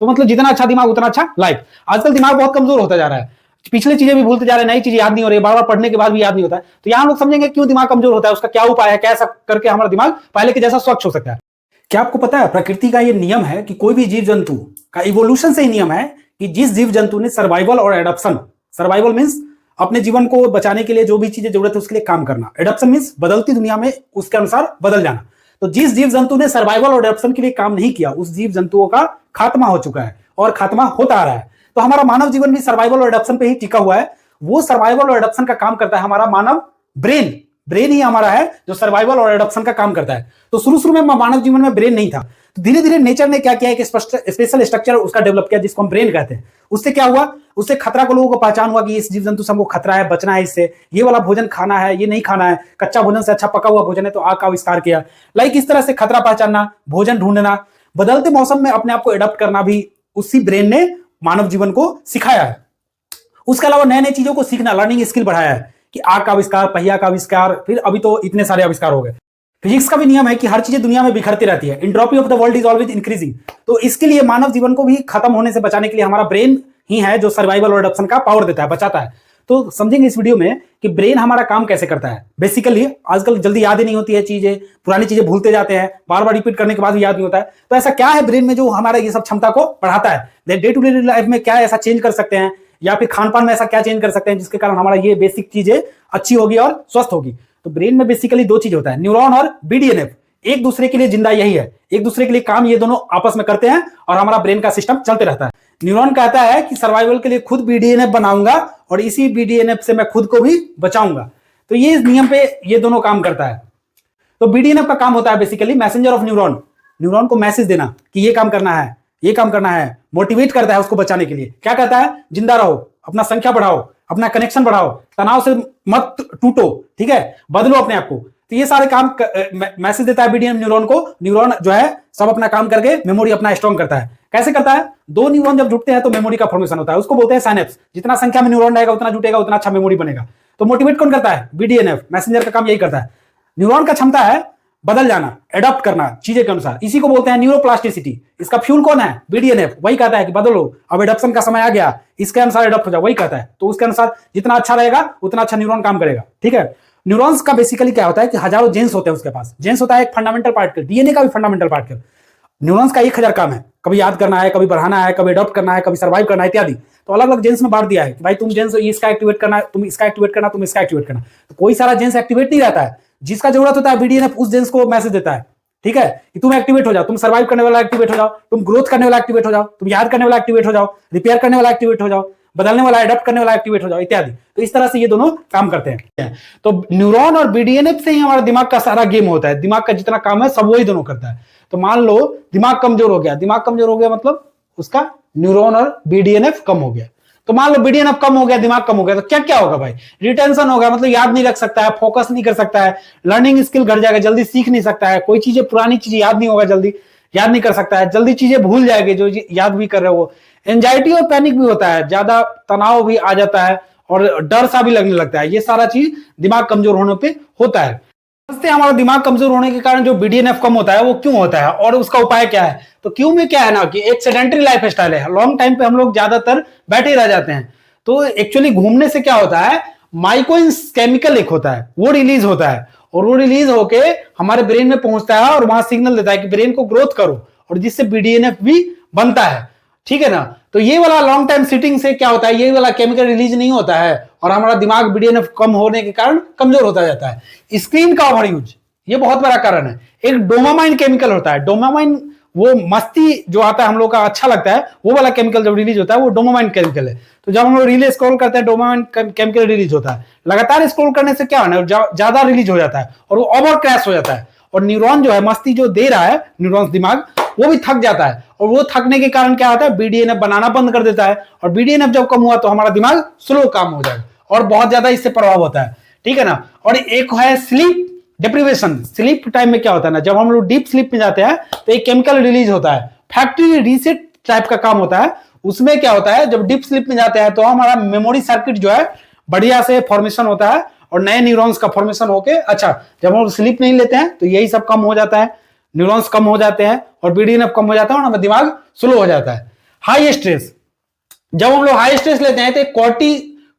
तो मतलब जितना अच्छा दिमाग उतना अच्छा लाइफ। आजकल दिमाग बहुत कमजोर होता जा रहा है, पिछली चीजें भी भूलते जा रहे हैं, नई चीजें याद नहीं हो रही, बार बार पढ़ने के बाद भी याद नहीं होता है। तो यहाँ लोग समझेंगे क्यों दिमाग कमजोर होता है, उसका क्या उपाय है, कैसा करके हमारा दिमाग पहले के जैसा स्वच्छ हो सकता है। क्या आपको पता है प्रकृति का ये नियम है कि कोई भी जीव जंतु का इवोल्यूशन से ही नियम है कि जिस जीव जंतु ने सर्वाइवल और एडॉप्शन, सर्वाइवल मींस अपने जीवन को बचाने के लिए जो भी चीजें जरूरत है उसके लिए काम करना, एडॉप्शन मींस बदलती दुनिया में उसके अनुसार बदल जाना। तो जिस जीव जंतु ने सर्वाइवल और एडॉप्शन के लिए काम नहीं किया उस जीव जंतुओं का खात्मा हो चुका है और खात्मा होता आ रहा है। तो हमारा मानव जीवन भी सर्वाइवल और एडॉप्शन पे ही टिका हुआ है। वो सर्वाइवल और एडॉप्शन का काम करता है हमारा मानव ब्रेन, ब्रेन ही हमारा है जो सर्वाइवल और एडॉप्शन का काम करता है। तो शुरू में मानव जीवन में ब्रेन नहीं था, तो धीरे धीरे नेचर ने क्या किया, एक स्पेशल स्ट्रक्चर उसका डेवलप किया जिसको हम ब्रेन कहते हैं। उससे क्या हुआ, उससे खतरा को लोगों को पहचान हुआ कि इस जीव जंतु से हमको खतरा है, बचना है इससे, ये वाला भोजन खाना है, ये नहीं खाना है, कच्चा भोजन से अच्छा पका हुआ भोजन है, तो आग का आविष्कार किया। लाइक इस तरह से खतरा पहचानना, भोजन ढूंढना, बदलते मौसम में अपने आप को एडॉप्ट करना भी उसी ब्रेन ने मानव जीवन को सिखाया है। उसके अलावा नए नए चीजों को सीखना, लर्निंग स्किल बढ़ाया है कि आग का आविष्कार, पहिया का आविष्कार, फिर अभी तो इतने सारे आविष्कार हो गए। फिजिक्स का भी नियम है कि हर चीजें दुनिया में बिखरती रहती है, entropy of the world is always increasing. तो इसके लिए मानव जीवन को भी खत्म होने से बचाने के लिए हमारा ब्रेन ही है जो सर्वाइवल और एडॉप्शन का पावर देता है, बचाता है। तो समझेंगे इस वीडियो में कि ब्रेन हमारा काम कैसे करता है। बेसिकली आजकल जल्दी याद ही नहीं होती है चीजें, पुरानी चीजें भूलते जाते हैं, बार बार रिपीट करने के बाद भी याद नहीं होता है। तो ऐसा क्या है ब्रेन में जो हमारा ये सब क्षमता को बढ़ाता है, डे टू डे लाइफ में क्या ऐसा चेंज कर सकते हैं, या फिर खान पान में ऐसा क्या चेंज कर सकते हैं जिसके कारण हमारा ये बेसिक चीजें अच्छी होगी और स्वस्थ होगी। तो ब्रेन में बेसिकली दो चीज होता है, न्यूरॉन और BDNF। एक दूसरे के लिए जिंदा यही है, एक दूसरे के लिए काम ये दोनों आपस में करते हैं और हमारा ब्रेन का सिस्टम चलते रहता है। न्यूरॉन कहता है कि सर्वाइवल के लिए खुद BDNF बनाऊंगा और इसी BDNF से मैं खुद को भी बचाऊंगा। तो ये इस नियम पे ये दोनों काम करता है। तो BDNF का काम होता है basically messenger of neuron, neuron को मैसेज देना कि ये काम करना है, ये काम करना है, मोटिवेट करता है उसको बचाने के लिए। क्या कहता है, जिंदा रहो, अपना संख्या बढ़ाओ, अपना कनेक्शन बढ़ाओ, तनाव से मत टूटो, ठीक है, बदलो अपने आप को। तो ये सारे काम मैसेज देता है BDNF न्यूरॉन को। न्यूरॉन जो है सब अपना काम करके मेमोरी अपना स्ट्रॉन्ग करता है। कैसे करता है, दो न्यूरॉन जब जुड़ते हैं तो मेमोरी का फॉर्मेशन होता है, उसको बोलते हैं साइनेप्स। जितना संख्या में न्यूरॉन रहेगा उतना जुटेगा उतना अच्छा मेमोरी बनेगा। तो मोटिवेट कौन करता है, BDNF, मैसेंजर का काम यही करता है। न्यूरॉन का क्षमता है बदल जाना, एडॉप्ट करना चीजें के अनुसार, इसी को बोलते हैं न्यूरोप्लास्टिसिटी। इसका फ्यूल कौन है, BDNF, वही कहता है कि बदलो, अब एडॉप्शन का समय आ गया, इसके अनुसार एडॉप्ट हो जाओ, वही कहता है। तो उसके अनुसार जितना अच्छा रहेगा उतना अच्छा न्यूरॉन काम करेगा, ठीक है। न्यूरॉन्स का बेसिकली क्या होता है कि हजारों जेन्स होते हैं उसके पास। जेन्स होता है एक फंडामेंटल पार्टिकल, DNA का भी फंडामेंटल पार्टिकल। न्यूरॉन्स का 1000 काम है, कभी याद करना है, कभी बढ़ाना है, कभी एडॉप्ट करना है, कभी सर्वाइव करना है इत्यादि। तो अलग अलग जेन्स में बांट दिया है कि भाई तुम जेन्स इसका एक्टिवेट करना, तुम इसका एक्टिवेट करना, तुम इसका एक्टिवेट करना। तो कोई सारा जेन्स एक्टिवेट नहीं रहता है, जिसका जरूरत होता है BDNF उस जेन्स को मैसेज देता है, ठीक है, कि तुम एक्टिवेट हो जाओ, तुम सर्वाइव करने वाला एक्टिवेट हो जाओ, तुम ग्रोथ करने वाला एक्टिवेट हो जाओ, तुम याद करने वाला एक्टिवेट हो जाओ, रिपेयर करने वाला एक्टिवेट हो जाओ, बदलने वाला एडॉप्ट करने वाला एक्टिवेट हो जाओ इत्यादि। तो इस तरह से ये दोनों काम करते हैं। तो न्यूरॉन और BDNF से ही हमारा दिमाग का सारा गेम होता है, दिमाग का जितना काम है सब वही दोनों करता है। तो मान लो दिमाग कमजोर हो गया, दिमाग कमजोर हो गया मतलब उसका न्यूरॉन और BDNF कम हो गया। तो मान लो BDNF कम हो गया, दिमाग कम हो गया, तो क्या क्या होगा भाई, रिटेंशन होगा, मतलब याद नहीं रख सकता है, फोकस नहीं कर सकता है, लर्निंग स्किल घट जाएगा, जल्दी सीख नहीं सकता है, कोई चीजें पुरानी चीजें याद नहीं होगा, जल्दी याद नहीं कर सकता है, जल्दी चीजें भूल जाएगी जो याद भी कर रहे हो। एंजाइटी और पैनिक भी होता है, ज्यादा तनाव भी आ जाता है और डर सा भी लगने लगता है। ये सारा चीज दिमाग कमजोर होने पे होता है। हमारा दिमाग कमजोर होने के कारण जो BDNF कम होता है वो क्यों होता है और उसका उपाय क्या है। तो क्यों में क्या है ना कि एक सेडेंटरी लाइफ स्टाइल है, लॉन्ग टाइम पे हम लोग ज्यादातर बैठे रह जाते हैं। तो एक्चुअली घूमने से क्या होता है, माइकोइंस केमिकल एक होता है वो रिलीज होता है और वो रिलीज होके हमारे ब्रेन में पहुंचता है और वहां सिग्नल देता है कि ब्रेन को ग्रोथ करो, और जिससे BDNF भी बनता है, ठीक है ना। तो ये वाला लॉन्ग टाइम सिटिंग से क्या होता है, ये वाला केमिकल रिलीज नहीं होता है और हमारा दिमाग BDNF कम होने के कारण कमजोर होता जाता है। स्क्रीन का ओवर यूज ये बहुत बड़ा कारण है। एक डोपामाइन केमिकल होता है, डोपामाइन वो मस्ती जो आता है हम लोग का अच्छा लगता है, वो वाला केमिकल जब रिलीज होता है वो डोपामाइन केमिकल है। तो जब हम लोग रील स्क्रॉल करते हैं डोपामाइन केमिकल रिलीज होता है। लगातार स्क्रॉल करने से क्या होना, ज्यादा रिलीज हो जाता है और वो ओवर क्रैश हो जाता है और न्यूरॉन जो है मस्ती जो दे रहा है, न्यूरॉन्स दिमाग वो भी थक जाता है और वो थकने के कारण क्या होता है, BDNF बनाना बंद कर देता है और BDNF जब कम हुआ तो हमारा दिमाग स्लो काम हो जाएगा और बहुत ज्यादा इससे प्रभाव होता है, ठीक है ना। और एक है स्लीप डिप्रीवेशन। स्लीप टाइम में क्या होता है ना, जब हम लोग डीप स्लीप में जाते हैं तो एक केमिकल रिलीज होता है, फैक्ट्री रीसेट टाइप का काम होता है। उसमें क्या होता है, जब डीप स्लीप में जाते हैं तो हमारा मेमोरी सर्किट जो है बढ़िया से फॉर्मेशन होता है और नए न्यूरॉन्स का फॉर्मेशन होके, अच्छा जब हम स्लीप नहीं लेते हैं तो यही सब कम हो जाता है, न्यूरॉन्स कम हो जाते हैं और BDNF कम हो जाता है और हमारा दिमाग स्लो हो जाता है। हाई स्ट्रेस, जब हम लोग हाई स्ट्रेस लेते हैं तो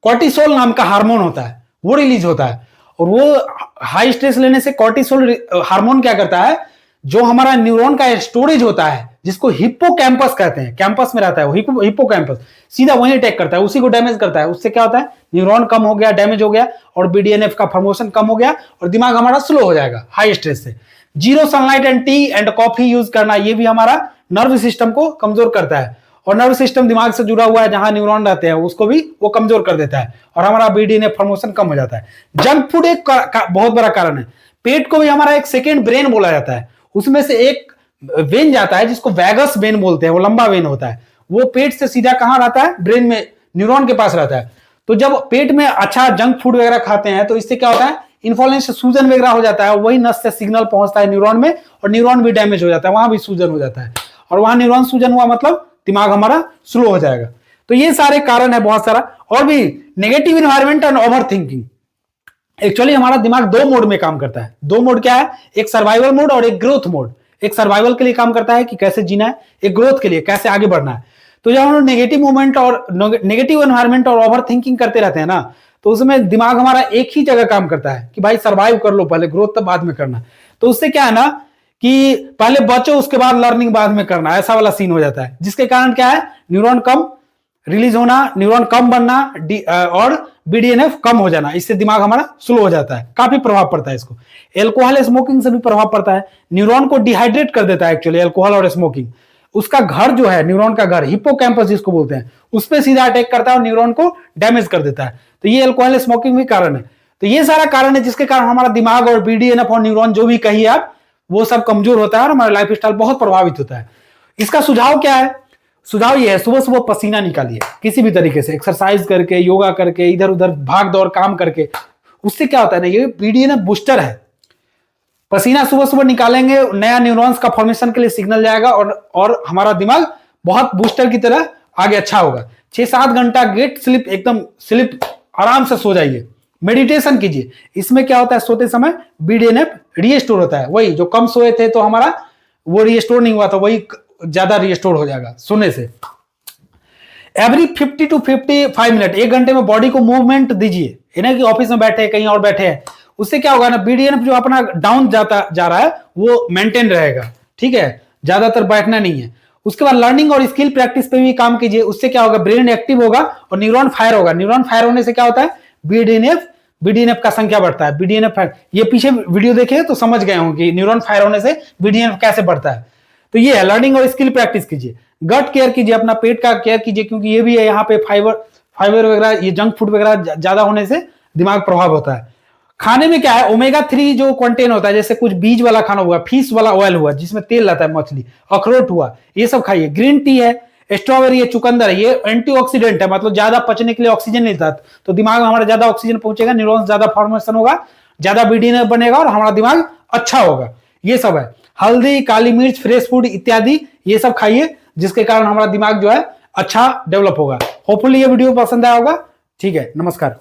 कॉर्टिसोल नाम का हार्मोन होता है, वो रिलीज होता है। और वो हाई स्ट्रेस लेने से कॉर्टिसोल हार्मोन क्या करता है, जो हमारा न्यूरॉन का स्टोरेज होता है जिसको हिप्पोकैम्पस कहते हैं, कैंपस में रहता है वो हिप्पोकैम्पस, सीधा वहीं अटैक करता है, उसी को डैमेज करता है। उससे क्या होता है, न्यूरॉन कम हो गया, डैमेज हो गया, और बीडीएनएफ का फॉर्मेशन कम हो गया, और दिमाग हमारा स्लो हो जाएगा हाई स्ट्रेस से। Zero sunlight and T and coffee use करना, ये भी हमारा नर्व सिस्टम को कमजोर करता है, और नर्व सिस्टम दिमाग से जुड़ा हुआ है, जहां न्यूरॉन रहते हैं उसको भी वो कमजोर कर देता है, और हमारा बीडीएनएफ फॉर्मेशन कम हो जाता है। जंक फूड एक बहुत बड़ा कारण है। पेट को भी हमारा एक सेकेंड ब्रेन बोला जाता है, उसमें से एक वेन जाता है जिसको वैगस वेन बोलते हैं, वो लंबा वेन होता है, वो पेट से सीधा कहां रहता है, ब्रेन में, न्यूरॉन के पास रहता है। तो जब पेट में अच्छा जंक फूड वगैरह खाते हैं तो इससे क्या होता है, इन्फ्लेमेशन, सूजन वगैरह हो जाता है, वही नस से सिग्नल पहुंचता है न्यूरॉन में, और न्यूरॉन भी डैमेज हो जाता है, वहां भी सूजन हो जाता है, और वहां न्यूरॉन सूजन हुआ मतलब दिमाग हमारा स्लो हो जाएगा। तो ये सारे कारण है बहुत सारा। और भी negative environment and over thinking. Actually हमारा दिमाग दो मोड में काम करता है। दो मोड क्या है, एक सर्वाइवल मोड और एक ग्रोथ मोड। एक सर्वाइवल के लिए काम करता है कि कैसे जीना है, एक ग्रोथ के लिए कैसे आगे बढ़ना है। तो जब हम लोग नेगेटिव मोमेंट और नेगेटिव एनवायरमेंट और ओवर थिंकिंग करते रहते हैं ना, तो उसमें दिमाग हमारा एक ही जगह काम करता है कि भाई सर्वाइव कर लो पहले, ग्रोथ तब बाद में करना। तो उससे क्या है ना कि पहले बचो उसके बाद लर्निंग बाद में करना, ऐसा वाला सीन हो जाता है, जिसके कारण क्या है, न्यूरॉन कम रिलीज होना, न्यूरॉन कम बनना, और बीडीएनएफ कम हो जाना। इससे दिमाग हमारा स्लो हो जाता है, काफी प्रभाव पड़ता है इसको। एल्कोहल स्मोकिंग से भी प्रभाव पड़ता है, न्यूरॉन को डिहाइड्रेट कर देता है एक्चुअली एल्कोहल और स्मोकिंग। उसका घर जो है, न्यूरॉन का घर, हिप्पोकैम्पस जिसको बोलते हैं, उस पर सीधा अटैक करता है और न्यूरॉन को डैमेज कर देता है। तो ये एल्कोहल स्मोकिंग भी कारण है। तो ये सारा कारण है जिसके कारण हमारा दिमाग और बीडीएनएफ और न्यूरॉन जो भी कहिए आप, वो सब कमजोर होता है और हमारा लाइफ स्टाइल बहुत प्रभावित होता है। इसका सुझाव क्या है, सुझाव ये है, सुबह सुबह पसीना निकालिए किसी भी तरीके से, एक्सरसाइज करके, योगा करके, इधर उधर भाग दौड़ काम करके। उससे क्या होता है ना, ये बीडीएनएफ बूस्टर है। पसीना सुबह सुबह निकालेंगे, नया न्यूरॉन्स का फॉर्मेशन के लिए सिग्नल जाएगा, और हमारा दिमाग बहुत बूस्टर की तरह आगे अच्छा होगा। 6-7 घंटा गेट स्लिप, एकदम स्लिप, आराम से सो जाइए, मेडिटेशन कीजिए। इसमें क्या होता है, सोते समय बीडीएनएफ रीस्टोर होता है। वही जो कम सोए थे तो हमारा वो रीस्टोर नहीं हुआ था, वही ज्यादा रीस्टोर हो जाएगा सोने से। एवरी 50 to 55 मिनट, 1 घंटे में बॉडी को मूवमेंट दीजिए। इन्हें कि ऑफिस में बैठे कहीं और बैठे हैं, उससे क्या होगा ना, बीडीएनएफ जो अपना डाउन जा रहा है वो मेंटेन रहेगा, ठीक है, ज्यादातर बैठना नहीं है। उसके बाद लर्निंग और स्किल प्रैक्टिस पे भी काम कीजिए। उससे क्या होगा, ब्रेन एक्टिव होगा और न्यूरॉन फायर होगा। न्यूरॉन फायर होने से क्या होता है, बीडीएनएफ का संख्या बढ़ता है। बीडीएनएफ फायर, ये पीछे वीडियो देखे तो समझ गए होंगे कि न्यूरॉन फायर होने से बीडीएनएफ कैसे बढ़ता है। तो ये है, लर्निंग और स्किल प्रैक्टिस कीजिए। गट केयर कीजिए, अपना पेट का केयर कीजिए, क्योंकि ये भी है यहाँ पे फाइबर वगैरह, ये जंक फूड वगैरह ज्यादा होने से दिमाग प्रभाव होता है। खाने में क्या है, ओमेगा 3 जो कंटेन होता है, जैसे कुछ बीज वाला खाना हुआ, फिश वाला ऑयल हुआ जिसमें तेल रहता है, मछली, अखरोट हुआ, ये सब खाइए। ग्रीन टी है, स्ट्रॉबेरी है, चुकंदर है, ये एंटीऑक्सीडेंट है, मतलब ज्यादा पचने के लिए ऑक्सीजन नहीं देता, तो दिमाग में हमारा ज्यादा ऑक्सीजन पहुंचेगा, न्यूरॉन्स ज्यादा फॉर्मेशन होगा, ज्यादा बीडीएनएफ बनेगा और हमारा दिमाग अच्छा होगा। ये सब है। हल्दी, काली मिर्च, फ्रेश फूड इत्यादि ये सब खाइए, जिसके कारण हमारा दिमाग जो है अच्छा डेवलप होगा। होपफुली ये वीडियो पसंद आया होगा। ठीक है, नमस्कार।